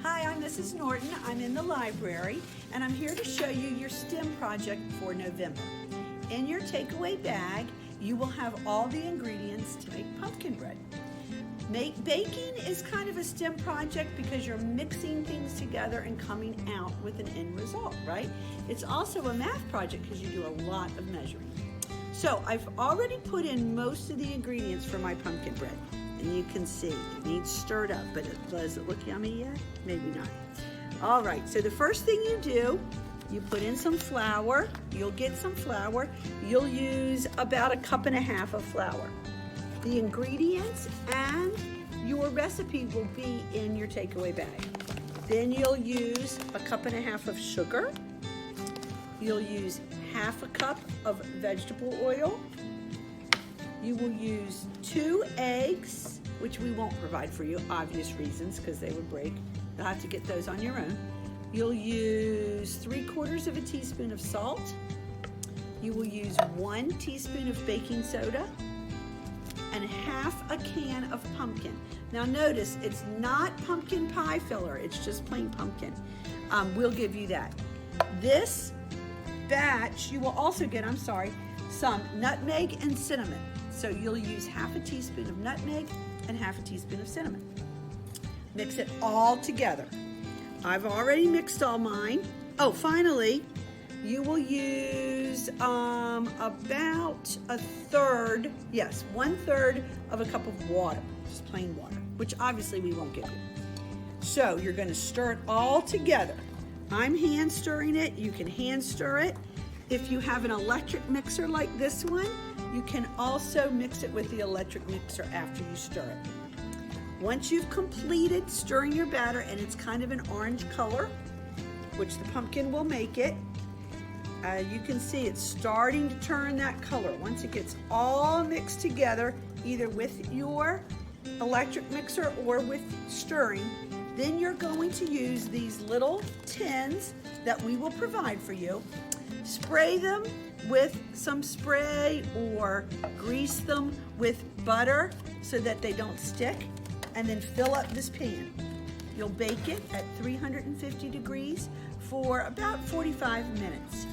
Hi, I'm Mrs. Norton. I'm in the library, and I'm here to show you your STEM project for November. In your takeaway bag, you will have all the ingredients to make pumpkin bread. Baking is kind of a STEM project because you're mixing things together and coming out with an end result, right? It's also a math project because you do a lot of measuring. So I've already put in most of the ingredients for my pumpkin bread. And you can see it needs stirred up, but does it look yummy yet? Maybe not. All right, so the first thing you do, you put in some flour. You'll get some flour. You'll use about 1.5 cups of flour. The ingredients and your recipe will be in your takeaway bag. Then you'll use 1.5 cups of sugar. You'll use 1/2 cup of vegetable oil. You will use 2 eggs, which we won't provide for you, obvious reasons, because they would break. You'll have to get those on your own. You'll use 3/4 of a teaspoon of salt. You will use 1 teaspoon of baking soda and 1/2 can of pumpkin. Now notice, it's not pumpkin pie filler, it's just plain pumpkin. We'll give you that. This batch, you will also get, some nutmeg and cinnamon. So you'll use 1/2 teaspoon of nutmeg and 1/2 teaspoon of cinnamon. Mix it all together. I've already mixed all mine. Oh, finally, you will use about 1/3 of a cup of water, just plain water, which obviously we won't give you. So you're gonna stir it all together. I'm hand stirring it, you can hand stir it. If you have an electric mixer like this one, you can also mix it with the electric mixer after you stir it. Once you've completed stirring your batter and it's kind of an orange color, which the pumpkin will make it, you can see it's starting to turn that color. Once it gets all mixed together, either with your electric mixer or with stirring, then you're going to use these little tins that we will provide for you. Spray them with some spray or grease them with butter so that they don't stick, and then fill up this pan. You'll bake it at 350 degrees for about 45 minutes.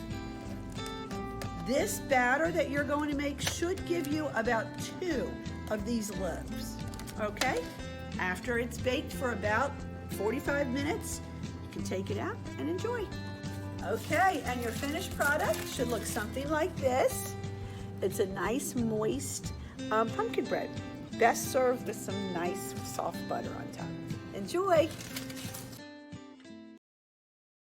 This batter that you're going to make should give you about 2 of these loaves, okay? After it's baked for about 45 minutes, you can take it out and enjoy. Okay, and your finished product should look something like this. It's a nice, moist pumpkin bread. Best served with some nice, soft butter on top. Enjoy!